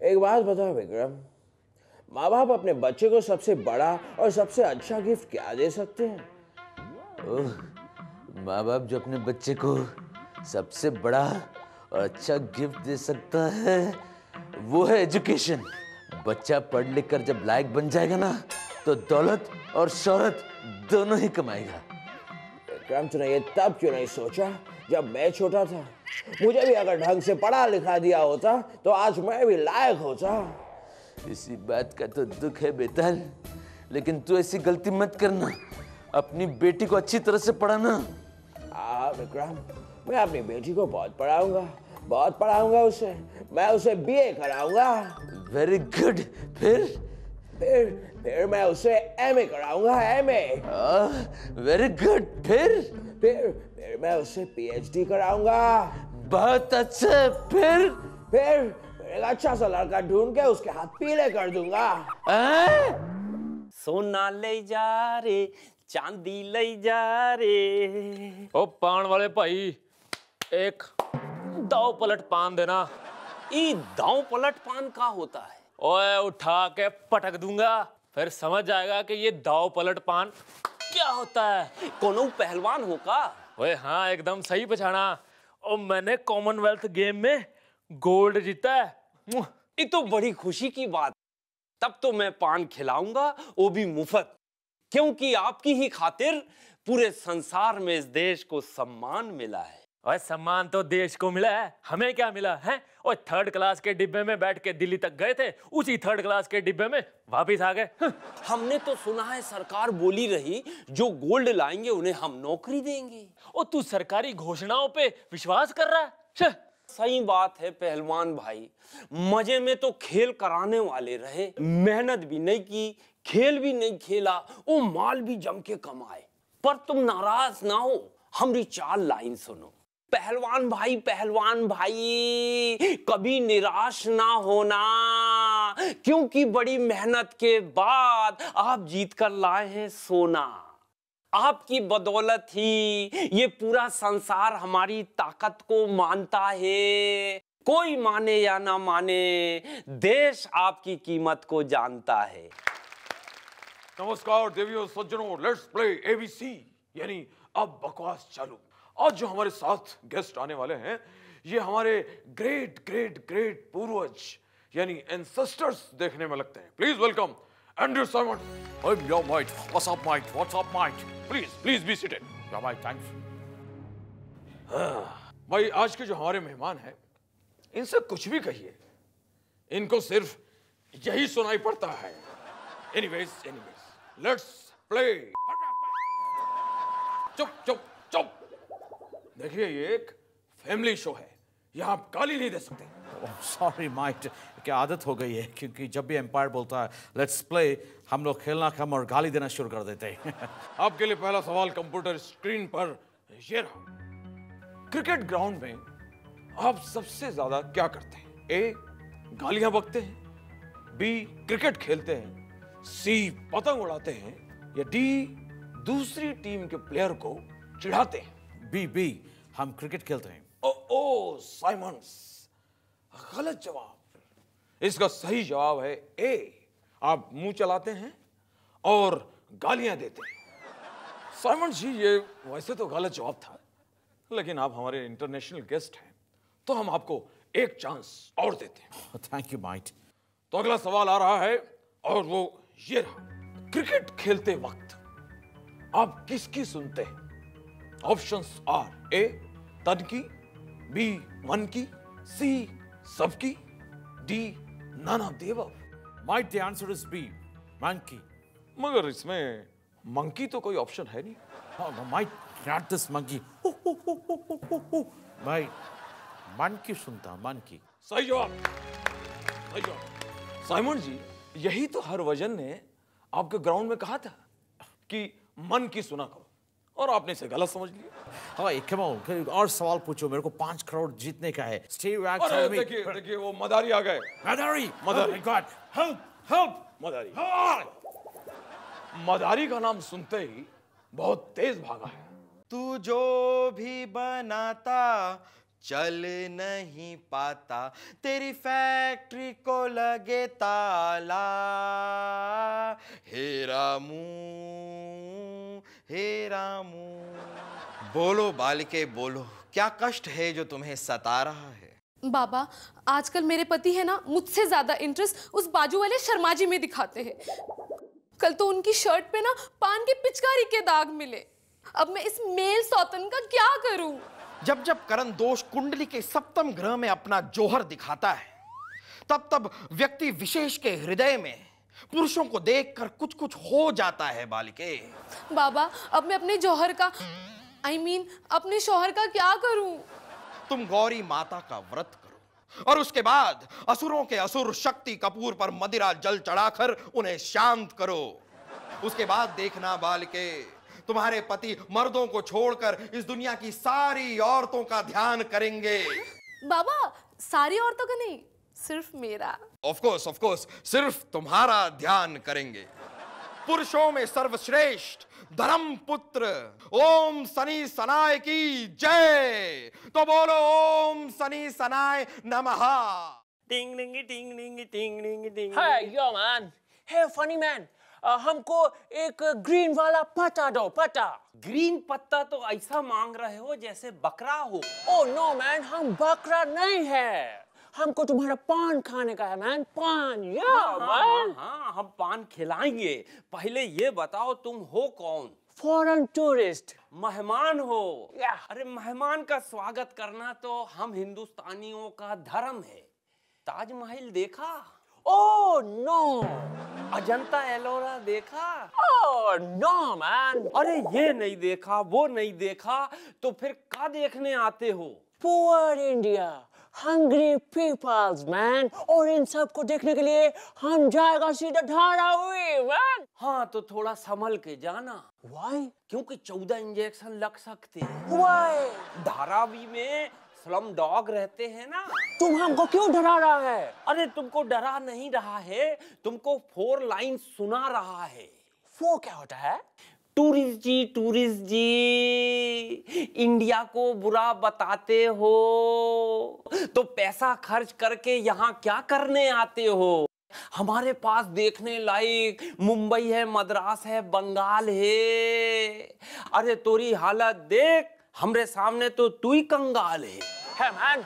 एक बात बताओ विक्रम, माँ बाप अपने बच्चे को सबसे बड़ा और सबसे अच्छा गिफ्ट क्या दे सकते हैं? ओह, माँ बाप जो अपने बच्चे को सबसे बड़ा और अच्छा गिफ्ट दे सकता है वो है एजुकेशन। बच्चा पढ़ लिख कर जब लायक बन जाएगा ना तो दौलत और शोहरत दोनों ही कमाएगा। विक्रम, तूने ये तब क्यों नहीं सोचा जब मैं छोटा था? मुझे भी अगर ढंग से पढ़ा लिखा दिया होता तो आज मैं भी लायक होता। इसी बात का तो दुख है बेताल, लेकिन तू ऐसी गलती मत करना। अपनी बेटी को अच्छी तरह से पढ़ाना। हाँ विक्रम, मैं अपनी बेटी को बहुत पढ़ाऊंगा उसे। मैं उसे बीए कराऊंगा। Very good. फिर मैं उसे एमए कराऊंगा, एमए। Very good. फिर मैं उसे पीएचडी कराऊंगा। बहुत अच्छा। फिर एक अच्छा सा लड़का ढूंढ के उसके हाथ पीले कर दूंगा। सोना ले जा रे, चांदी ले जा रे। ओ पान वाले भाई, एक दाव पलट पान देना। ई दाव पलट पान का होता है? ओए उठा के पटक दूंगा, फिर समझ जाएगा कि ये दाव पलट पान क्या होता है। कोनो पहलवान हो का? ओए हाँ, एकदम सही पहचाना। और मैंने कॉमनवेल्थ गेम में गोल्ड जीता है। ये तो बड़ी खुशी की बात। तब तो मैं पान खिलाऊंगा, वो भी मुफ्त, क्योंकि आपकी ही खातिर पूरे संसार में इस देश को सम्मान मिला है। और सम्मान तो देश को मिला है, हमें क्या मिला है? और थर्ड क्लास के डिब्बे में बैठ के दिल्ली तक गए थे, उसी थर्ड क्लास के डिब्बे में वापिस आ गए। हमने तो सुना है सरकार बोली रही जो गोल्ड लाएंगे उन्हें हम नौकरी देंगे। और तू सरकारी घोषणाओं पे विश्वास कर रहा है? सही बात है पहलवान भाई, मजे में तो खेल कराने वाले रहे, मेहनत भी नहीं की, खेल भी नहीं खेला, वो माल भी जम के कमाए। पर तुम नाराज ना हो, हमारी चाल लाइन सुनो। पहलवान भाई कभी निराश ना होना, क्योंकि बड़ी मेहनत के बाद आप जीत कर लाए हैं सोना। आपकी बदौलत ही ये पूरा संसार हमारी ताकत को मानता है। कोई माने या ना माने, देश आपकी कीमत को जानता है। नमस्कार देवियों सज्जनों, लेट्स प्ले एबीसी, यानी अब बकवास चालू। आज जो हमारे साथ गेस्ट आने वाले हैं, ये हमारे ग्रेट ग्रेट ग्रेट पूर्वज यानी एंसेस्टर्स देखने में लगते हैं। Please welcome Andrew Simon. I'm your mate. What's up, mate? What's up, mate? Please be seated. Yeah, mate, thanks. भाई, आज के जो हमारे मेहमान हैं, इनसे कुछ भी कहिए, इनको सिर्फ यही सुनाई पड़ता है। Anyways, let's play. चुप। देखिए, ये एक फैमिली शो है, यहाँ आप गाली नहीं दे सकते। सॉरी माइट, क्या आदत हो गई है, क्योंकि जब भी एम्पायर बोलता है लेट्स प्ले, हम लोग खेलना कम और गाली देना शुरू कर देते हैं। आपके लिए पहला सवाल कंप्यूटर स्क्रीन पर ये रहा। क्रिकेट ग्राउंड में आप सबसे ज्यादा क्या करते हैं? ए, गालियां बकते हैं, बी, क्रिकेट खेलते हैं, सी, पतंग उड़ाते हैं, या डी, दूसरी टीम के प्लेयर को चिढ़ाते हैं? बी, हम क्रिकेट खेलते हैं। ओ साइमंस, गलत जवाब। इसका सही जवाब है ए, आप मुंह चलाते हैं और गालियां देते हैं। साइमन जी, ये वैसे तो गलत जवाब था, लेकिन आप हमारे इंटरनेशनल गेस्ट हैं, तो हम आपको एक चांस और देते हैं। Thank you might. तो अगला सवाल आ रहा है, और वो ये रहा। क्रिकेट खेलते वक्त आप किसकी सुनते हैं? ऑप्शंस आर: ए, तन की, बी, मन की, सी, सबकी, D, none of the above. Might, the answer is B, monkey. मगर इसमें मंकी तो कोई ऑप्शन है नहीं। Oh, might, not this monkey. Might, monkey सुनता, मंकी। सही जवाब। साइमन जी, यही तो हरभजन ने आपके ग्राउंड में कहा था कि मन की सुना करो, और आपने इसे गलत समझ लिया। हाय, कम ऑन, और सवाल पूछो, मेरे को 5 करोड़ जीतने का है। Steve wax. अरे देखिए वो मदारी आ गए। मदारी। गॉड, हेल्प मदारी। मदारी का नाम सुनते ही बहुत तेज भागा है। तू जो भी बनाता चल नहीं पाता, तेरी फैक्ट्री को लगे ताला। हे रामू, हे रामू। बोलो बालिके बोलो, क्या कष्ट है जो तुम्हें सता रहा है? बाबा, आजकल मेरे पति है ना, मुझसे ज्यादा इंटरेस्ट उस बाजू वाले शर्मा जी में दिखाते हैं। कल तो उनकी शर्ट पे ना पान के पिचकारी के दाग मिले। अब मैं इस मेल सौतन का क्या करूं? जब जब करण दोष कुंडली के सप्तम ग्रह में अपना जोहर दिखाता है, तब तब व्यक्ति विशेष के हृदय में पुरुषों को देखकर कुछ कुछ हो जाता है बालिके। बाबा, अब मैं अपने जौहर का अपने शौहर का क्या करूं? तुम गौरी माता का व्रत करो और उसके बाद असुरों के असुर शक्ति कपूर पर मदिरा जल चढ़ाकर उन्हें शांत करो। उसके बाद देखना बालिके, तुम्हारे पति मर्दों को छोड़कर इस दुनिया की सारी औरतों का ध्यान करेंगे। बाबा, सारी औरतों का नहीं, सिर्फ मेरा। ऑफ कोर्स, सिर्फ तुम्हारा ध्यान करेंगे। पुरुषों में सर्वश्रेष्ठ धर्म पुत्र ओम शनि सनाय की जय। तो बोलो ओम शनि सनाय नमः। टिंग टिंग टिंग टिंग टिंग टिंग टिंग। Hey, yo man. Hey, funny man. हमको एक ग्रीन वाला पत्ता दो, पत्ता। ग्रीन पत्ता तो ऐसा मांग रहे हो जैसे बकरा हो। Oh no man, हम बकरा नहीं है। हमको तुम्हारा पान खाने का है मैन, पान। मैन। हाँ, हम पान खिलाएंगे। पहले ये बताओ तुम हो कौन? Foreign tourist. मेहमान हो। अरे मेहमान का स्वागत करना तो हम हिंदुस्तानियों का धर्म है। ताजमहल देखा? Oh no. अजंता एलोरा देखा? Oh no man. अरे ये नहीं देखा, वो नहीं देखा, तो फिर क्या देखने आते हो? Poor India, hungry peoples man. और इन सब को देखने के लिए हम जाएगा सीधा धारावी मैन। हाँ, तो थोड़ा संभल के जाना। Why? क्योंकि 14 इंजेक्शन लग सकते हैं। Why? धारावी में स्लम डॉग रहते हैं ना। तुम हमको क्यों डरा रहा है? अरे तुमको डरा नहीं रहा है, तुमको 4 लाइन सुना रहा है। वो क्या होता है? टूरिस्ट जी, इंडिया को बुरा बताते हो तो पैसा खर्च करके यहाँ क्या करने आते हो? हमारे पास देखने लायक मुंबई है, मद्रास है, बंगाल है। अरे तोरी हालत देख, हमरे सामने तो तू ही कंगाल है। Hey man,